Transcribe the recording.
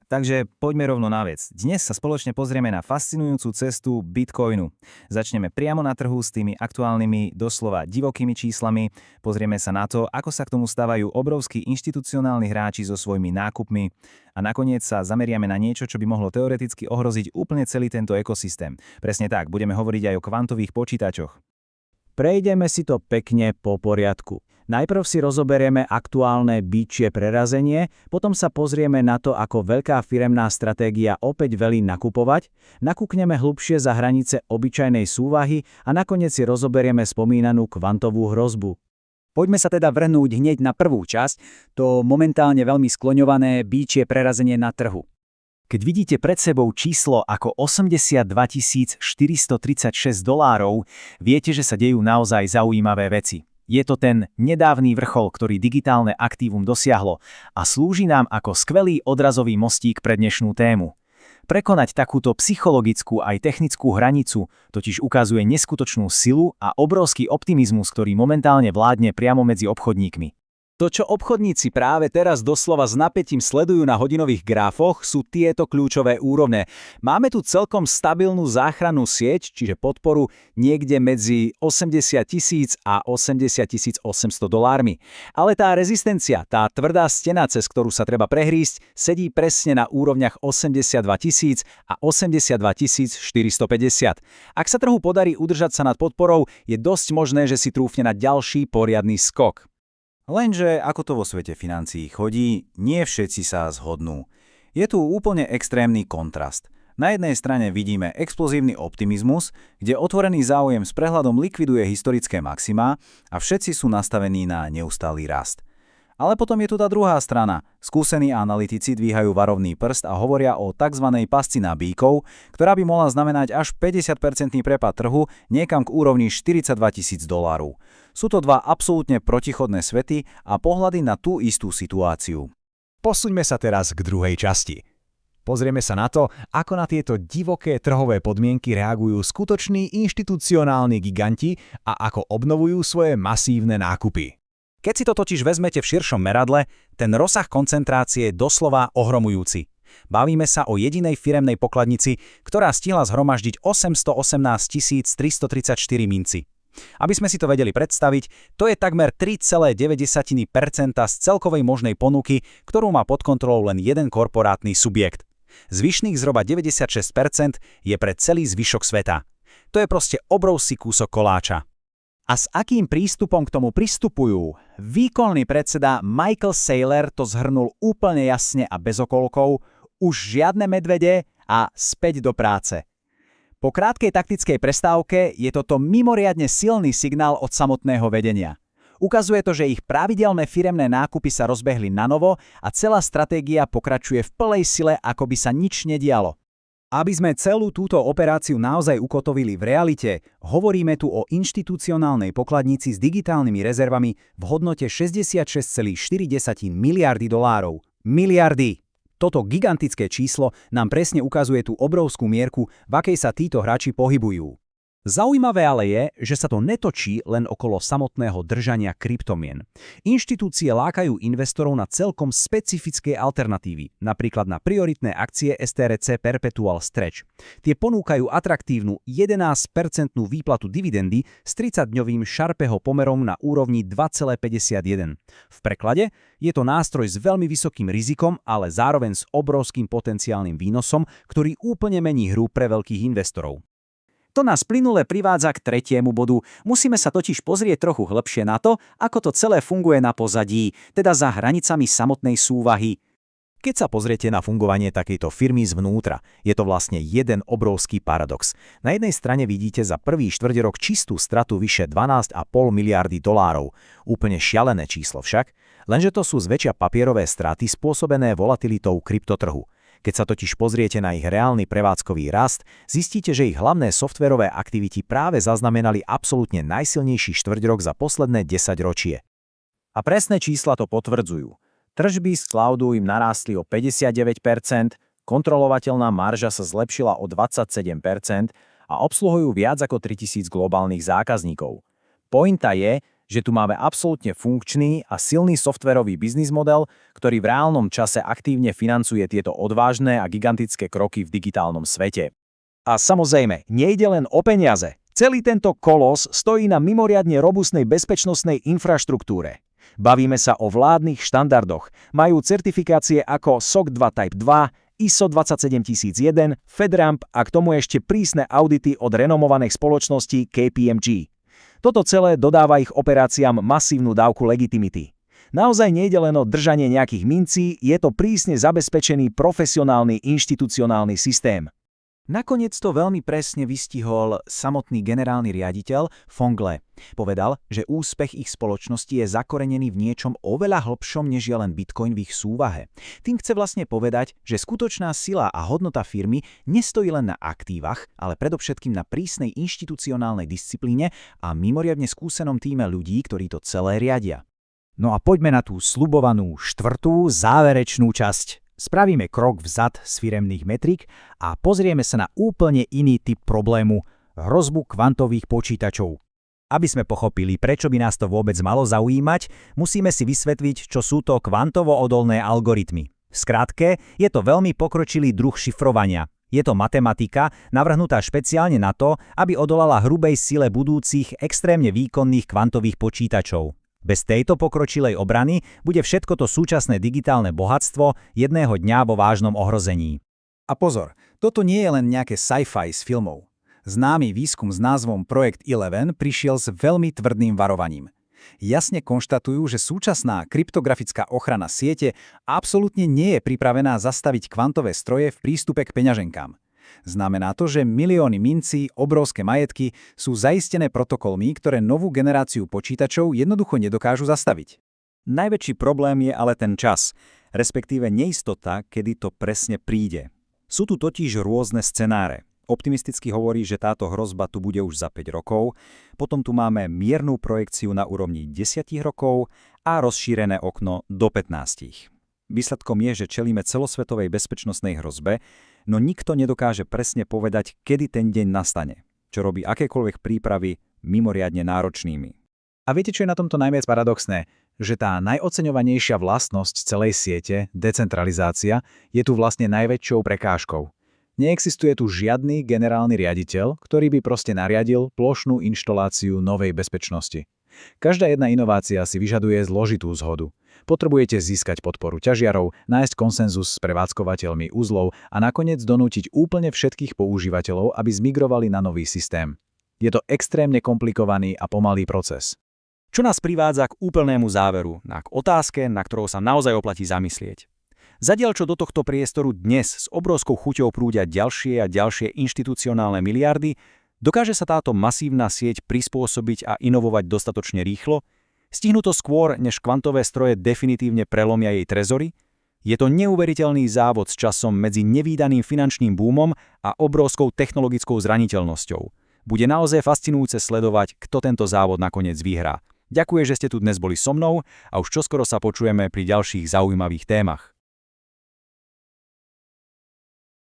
Takže poďme rovno na vec. Dnes sa spoločne pozrieme na fascinujúcu cestu Bitcoinu. Začneme priamo na trhu s tými aktuálnymi, doslova divokými číslami. Pozrieme sa na to, ako sa k tomu stávajú obrovskí inštitucionálni hráči so svojimi nákupmi. A nakoniec sa zameriame na niečo, čo by mohlo teoreticky ohroziť úplne celý tento ekosystém. Presne tak, budeme hovoriť aj o kvantových počítačoch. Prejdeme si to pekne po poriadku. Najprv si rozoberieme aktuálne bičie prerazenie, potom sa pozrieme na to, ako veľká firemná stratégia opäť velí nakupovať, nakúkneme hlbšie za hranice obyčajnej súvahy a nakoniec si rozoberieme spomínanú kvantovú hrozbu. Poďme sa teda vrhnúť hneď na prvú časť, to momentálne veľmi skloňované bičie prerazenie na trhu. Keď vidíte pred sebou číslo ako $82 436, viete, že sa dejú naozaj zaujímavé veci. Je to ten nedávny vrchol, ktorý digitálne aktívum dosiahlo a slúži nám ako skvelý odrazový mostík pre dnešnú tému. Prekonať takúto psychologickú aj technickú hranicu totiž ukazuje neskutočnú silu a obrovský optimizmus, ktorý momentálne vládne priamo medzi obchodníkmi. To, čo obchodníci práve teraz doslova s napätím sledujú na hodinových grafoch, sú tieto kľúčové úrovne. Máme tu celkom stabilnú záchrannú sieť, čiže podporu niekde medzi 80 000 a 80 800 $. Ale tá rezistencia, tá tvrdá stena, cez ktorú sa treba prehrísť, sedí presne na úrovniach 82 000 a 82 450. Ak sa trhu podarí udržať sa nad podporou, je dosť možné, že si trúfne na ďalší poriadny skok. Lenže ako to vo svete financií chodí, nie všetci sa zhodnú. Je tu úplne extrémny kontrast. Na jednej strane vidíme explozívny optimizmus, kde otvorený záujem s prehľadom likviduje historické maximá a všetci sú nastavení na neustály rast. Ale potom je tu tá druhá strana. Skúsení analytici dvíhajú varovný prst a hovoria o tzv. Pasci na bíkov, ktorá by mohla znamenať až 50% prepad trhu niekam k úrovni $42 000. Sú to dva absolútne protichodné svety a pohľady na tú istú situáciu. Posuňme sa teraz k druhej časti. Pozrieme sa na to, ako na tieto divoké trhové podmienky reagujú skutoční inštitucionálni giganti a ako obnovujú svoje masívne nákupy. Keď si to totiž vezmete v širšom meradle, ten rozsah koncentrácie je doslova ohromujúci. Bavíme sa o jedinej firemnej pokladnici, ktorá stihla zhromaždiť 818 334 minci. Aby sme si to vedeli predstaviť, to je takmer 3,9% z celkovej možnej ponuky, ktorú má pod kontrolou len jeden korporátny subjekt. Zvyšných zhruba 96% je pre celý zvyšok sveta. To je proste obrovský kúsok koláča. A s akým prístupom k tomu pristupujú? Výkonný predseda Michael Saylor to zhrnul úplne jasne a bez okolkov, už žiadne medvede a späť do práce. Po krátkej taktickej prestávke je toto mimoriadne silný signál od samotného vedenia. Ukazuje to, že ich pravidelné firemné nákupy sa rozbehli nanovo a celá stratégia pokračuje v plnej sile, ako by sa nič nedialo. Aby sme celú túto operáciu naozaj ukotovili v realite, hovoríme tu o inštitucionálnej pokladnici s digitálnymi rezervami v hodnote 66,4 miliardy $. Miliardy! Toto gigantické číslo nám presne ukazuje tú obrovskú mierku, v akej sa títo hráči pohybujú. Zaujímavé ale je, že sa to netočí len okolo samotného držania kryptomien. Inštitúcie lákajú investorov na celkom specifické alternatívy, napríklad na prioritné akcie STRC Perpetual Stretch. Tie ponúkajú atraktívnu 11% výplatu dividendy s 30-dňovým Sharpeho pomerom na úrovni 2,51. V preklade je to nástroj s veľmi vysokým rizikom, ale zároveň s obrovským potenciálnym výnosom, ktorý úplne mení hru pre veľkých investorov. To nás plynule privádza k tretiemu bodu. Musíme sa totiž pozrieť trochu hlbšie na to, ako to celé funguje na pozadí, teda za hranicami samotnej súvahy. Keď sa pozriete na fungovanie takejto firmy zvnútra, je to vlastne jeden obrovský paradox. Na jednej strane vidíte za prvý štvrťrok čistú stratu vyše 12,5 miliardy $. Úplne šialené číslo však, lenže to sú zväčša papierové straty spôsobené volatilitou kryptotrhu. Keď sa totiž pozriete na ich reálny prevádzkový rast, zistíte, že ich hlavné softverové aktivity práve zaznamenali absolútne najsilnejší štvrťrok za posledné 10 ročie. A presné čísla to potvrdzujú. Tržby z cloudu im narástli o 59%, kontrolovateľná marža sa zlepšila o 27% a obsluhujú viac ako 3000 globálnych zákazníkov. Pointa je, že tu máme absolútne funkčný a silný softverový biznis model, ktorý v reálnom čase aktívne financuje tieto odvážne a gigantické kroky v digitálnom svete. A samozrejme, nejde len o peniaze. Celý tento kolos stojí na mimoriadne robustnej bezpečnostnej infraštruktúre. Bavíme sa o vládnych štandardoch. Majú certifikácie ako SOC 2 Type 2, ISO 27001, FedRAMP a k tomu ešte prísne audity od renomovaných spoločností KPMG. Toto celé dodáva ich operáciám masívnu dávku legitimity. Naozaj nejde len o držanie nejakých mincí, je to prísne zabezpečený profesionálny inštitucionálny systém. Nakoniec to veľmi presne vystihol samotný generálny riaditeľ Phong Le. Povedal, že úspech ich spoločnosti je zakorenený v niečom oveľa hlbšom, než je len Bitcoin v ich súvahe. Tým chce vlastne povedať, že skutočná sila a hodnota firmy nestojí len na aktívach, ale predovšetkým na prísnej inštitucionálnej disciplíne a mimoriadne skúsenom tíme ľudí, ktorí to celé riadia. No a poďme na tú sľubovanú štvrtú záverečnú časť. Spravíme krok vzad z firemných metrík a pozrieme sa na úplne iný typ problému – hrozbu kvantových počítačov. Aby sme pochopili, prečo by nás to vôbec malo zaujímať, musíme si vysvetliť, čo sú to kvantovo odolné algoritmy. V skratke, je to veľmi pokročilý druh šifrovania. Je to matematika, navrhnutá špeciálne na to, aby odolala hrubej sile budúcich extrémne výkonných kvantových počítačov. Bez tejto pokročilej obrany bude všetko to súčasné digitálne bohatstvo jedného dňa vo vážnom ohrození. A pozor, toto nie je len nejaké sci-fi z filmov. Známy výskum s názvom Projekt 11 prišiel s veľmi tvrdým varovaním. Jasne konštatujú, že súčasná kryptografická ochrana siete absolútne nie je pripravená zastaviť kvantové stroje v prístupe k peňaženkám. Znamená to, že milióny mincí, obrovské majetky sú zaistené protokolmi, ktoré novú generáciu počítačov jednoducho nedokážu zastaviť. Najväčší problém je ale ten čas, respektíve neistota, kedy to presne príde. Sú tu totiž rôzne scenáre. Optimisticky hovorí, že táto hrozba tu bude už za 5 rokov, potom tu máme miernu projekciu na úrovni 10 rokov a rozšírené okno do 15. Výsledkom je, že čelíme celosvetovej bezpečnostnej hrozbe, no nikto nedokáže presne povedať, kedy ten deň nastane, čo robí akékoľvek prípravy mimoriadne náročnými. A viete, čo je na tomto najviac paradoxné? Že tá najoceňovanejšia vlastnosť celej siete, decentralizácia, je tu vlastne najväčšou prekážkou. Neexistuje tu žiadny generálny riaditeľ, ktorý by proste nariadil plošnú inštaláciu novej bezpečnosti. Každá jedna inovácia si vyžaduje zložitú zhodu. Potrebujete získať podporu ťažiarov, nájsť konsenzus s prevádzkovateľmi uzlov a nakoniec donútiť úplne všetkých používateľov, aby zmigrovali na nový systém. Je to extrémne komplikovaný a pomalý proces. Čo nás privádza k úplnému záveru, k otázke, na ktorou sa naozaj oplatí zamyslieť. Zatiaľ čo do tohto priestoru dnes s obrovskou chuťou prúdia ďalšie a ďalšie inštitucionálne miliardy, dokáže sa táto masívna sieť prispôsobiť a inovovať dostatočne rýchlo? Stihnú to skôr, než kvantové stroje definitívne prelomia jej trezory? Je to neuveriteľný závod s časom medzi nevídaným finančným boomom a obrovskou technologickou zraniteľnosťou. Bude naozaj fascinujúce sledovať, kto tento závod nakoniec vyhrá. Ďakujem, že ste tu dnes boli so mnou a už čoskoro sa počujeme pri ďalších zaujímavých témach.